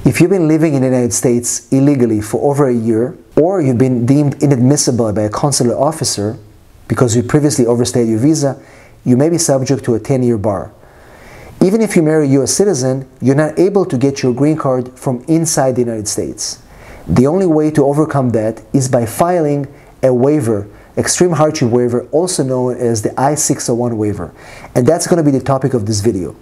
If you've been living in the United States illegally for over a year, or you've been deemed inadmissible by a consular officer because you previously overstayed your visa, you may be subject to a 10-year bar. Even if you marry a U.S. citizen, you're not able to get your green card from inside the United States. The only way to overcome that is by filing a waiver, extreme hardship waiver, also known as the I-601 waiver. And that's going to be the topic of this video.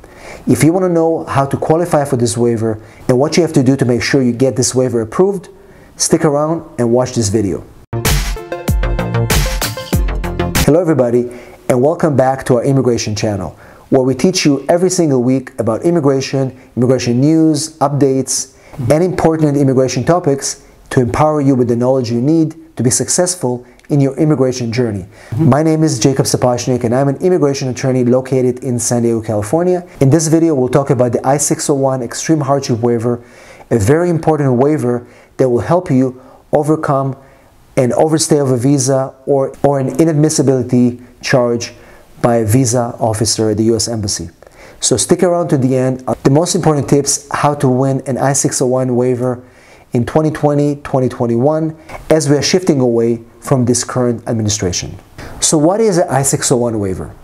If you want to know how to qualify for this waiver and what you have to do to make sure you get this waiver approved, stick around and watch this video. Hello everybody, and welcome back to our immigration channel, where we teach you every single week about immigration news, updates, and important immigration topics to empower you with the knowledge you need to be successful in your immigration journey. My name is Jacob Sapochnik, and I'm an immigration attorney located in San Diego, California. In this video, we'll talk about the I-601 Extreme Hardship Waiver, a very important waiver that will help you overcome an overstay of a visa or an inadmissibility charge by a visa officer at the U.S. Embassy. So stick around to the end. The most important tips how to win an I-601 waiver in 2020, 2021, as we are shifting away from this current administration. So what is an I-601 waiver?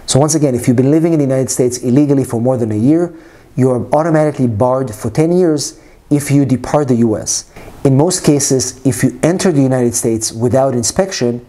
So once again, if you've been living in the United States illegally for more than a year, you are automatically barred for 10 years if you depart the U.S. In most cases, if you enter the United States without inspection,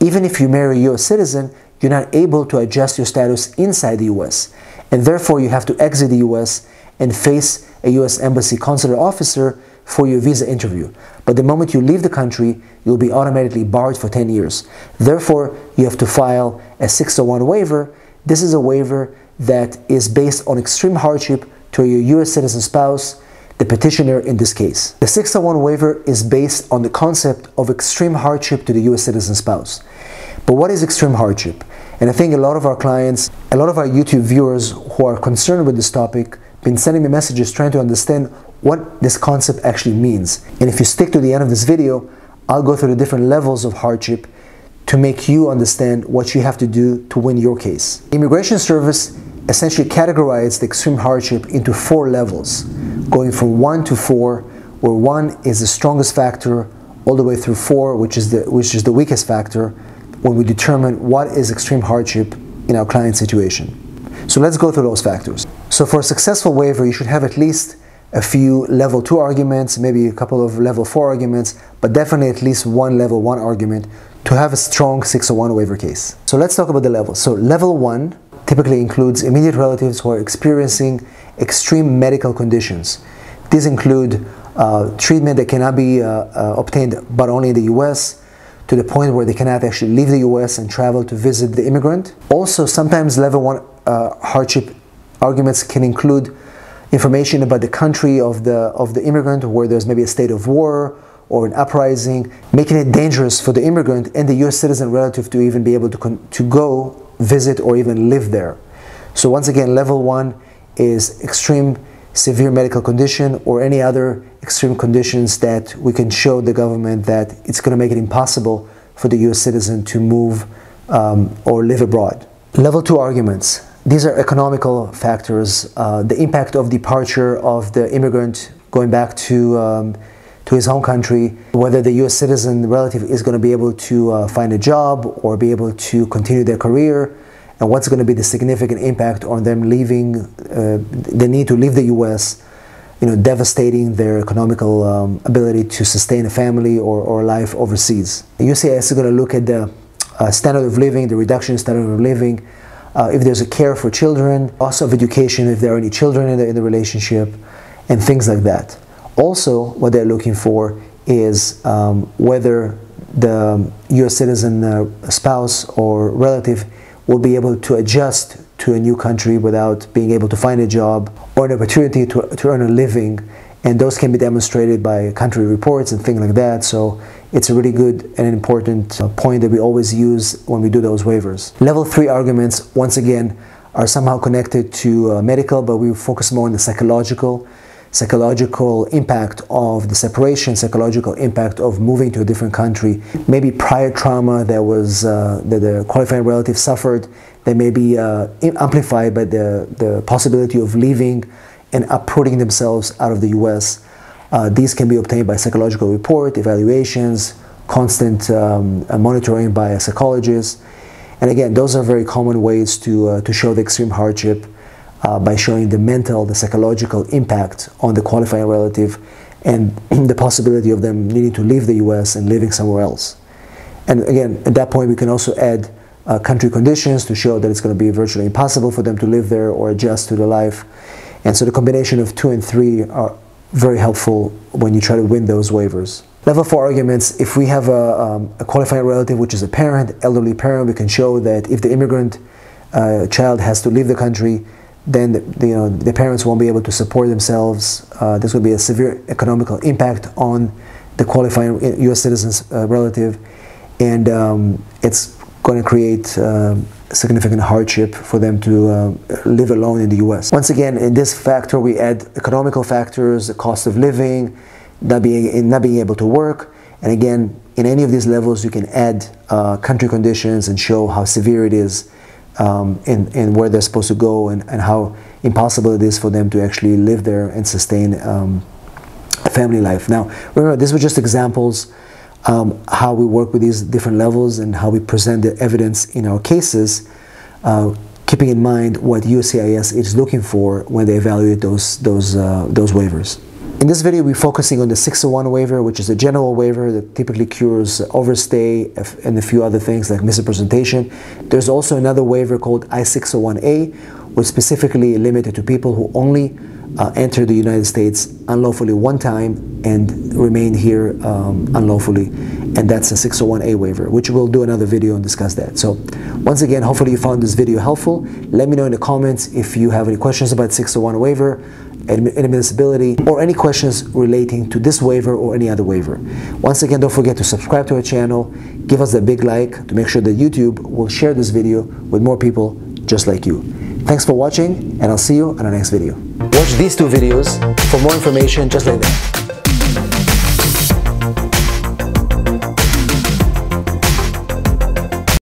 even if you marry a U.S. citizen, you're not able to adjust your status inside the U.S. And therefore, you have to exit the U.S. and face a U.S. Embassy consular officer for your visa interview. But the moment you leave the country, you'll be automatically barred for 10 years. Therefore, you have to file a 601 waiver. This is a waiver that is based on extreme hardship to your U.S. citizen spouse, the petitioner in this case. The 601 waiver is based on the concept of extreme hardship to the U.S. citizen spouse. But what is extreme hardship? And I think a lot of our clients, a lot of our YouTube viewers who are concerned with this topic, been sending me messages trying to understand what this concept actually means. And if you stick to the end of this video, I'll go through the different levels of hardship to make you understand what you have to do to win your case. The Immigration Service essentially categorized the extreme hardship into 4 levels, going from 1 to 4, where 1 is the strongest factor, all the way through 4, which is the weakest factor, when we determine what is extreme hardship in our client's situation. So let's go through those factors. So for a successful waiver, you should have at least a few level 2 arguments, maybe a couple of level 4 arguments, but definitely at least one level 1 argument to have a strong 601 waiver case. So let's talk about the levels. So level 1 typically includes immediate relatives who are experiencing extreme medical conditions. These include treatment that cannot be obtained but only in the US, to the point where they cannot actually leave the US and travel to visit the immigrant. Also, sometimes level 1 hardship arguments can include information about the country of the immigrant, where there's maybe a state of war or an uprising, making it dangerous for the immigrant and the U.S. citizen relative to even be able to go visit or even live there. So once again, level 1 is extreme severe medical condition or any other extreme conditions that we can show the government that it's going to make it impossible for the U.S. citizen to move or live abroad. Level 2 arguments. These are economical factors, the impact of departure of the immigrant going back to his home country, whether the U.S. citizen relative is going to be able to find a job or be able to continue their career, and what's going to be the significant impact on them leaving, the need to leave the U.S., devastating their economical ability to sustain a family or life overseas. The USCIS is going to look at the standard of living, the reduction in standard of living, if there's a care for children, loss of education, if there are any children in the relationship, and things like that. Also, what they're looking for is whether the U.S. citizen spouse or relative will be able to adjust to a new country without being able to find a job or an opportunity to earn a living, and those can be demonstrated by country reports and things like that. So it's a really good and an important point that we always use when we do those waivers. Level 3 arguments, once again, are somehow connected to medical, but we focus more on the psychological impact of the separation, psychological impact of moving to a different country, maybe prior trauma that the qualifying relative suffered, that may be amplified by the possibility of leaving and uprooting themselves out of the US. These can be obtained by psychological report, evaluations, constant monitoring by a psychologist. And again, those are very common ways to show the extreme hardship by showing the mental, the psychological impact on the qualifying relative and the possibility of them needing to leave the US and living somewhere else. And again, at that point, we can also add country conditions to show that it's going to be virtually impossible for them to live there or adjust to the life. And so the combination of 2 and 3 are very helpful when you try to win those waivers. Level 4 arguments: if we have a qualifying relative which is a parent, elderly parent, we can show that if the immigrant child has to leave the country, then the parents won't be able to support themselves. There's going to be a severe economical impact on the qualifying US citizen's relative, and it's going to create significant hardship for them to live alone in the US. Once again, in this factor we add economical factors, the cost of living, not being able to work, and again, in any of these levels you can add country conditions and show how severe it is and where they're supposed to go, and how impossible it is for them to actually live there and sustain a family life. Now, remember, these were just examples how we work with these different levels and how we present the evidence in our cases, keeping in mind what USCIS is looking for when they evaluate those waivers. In this video, we're focusing on the 601 waiver, which is a general waiver that typically cures overstay and a few other things like misrepresentation. There's also another waiver called I-601A, which is specifically limited to people who only enter the United States unlawfully one time and remain here unlawfully, and that's a 601A waiver, which we'll do another video and discuss that. So once again, hopefully you found this video helpful. Let me know in the comments if you have any questions about 601 waiver, admissibility, or any questions relating to this waiver or any other waiver. Once again, don't forget to subscribe to our channel, give us a big like to make sure that YouTube will share this video with more people just like you. Thanks for watching, and I'll see you on our next video. Watch these 2 videos for more information just like that.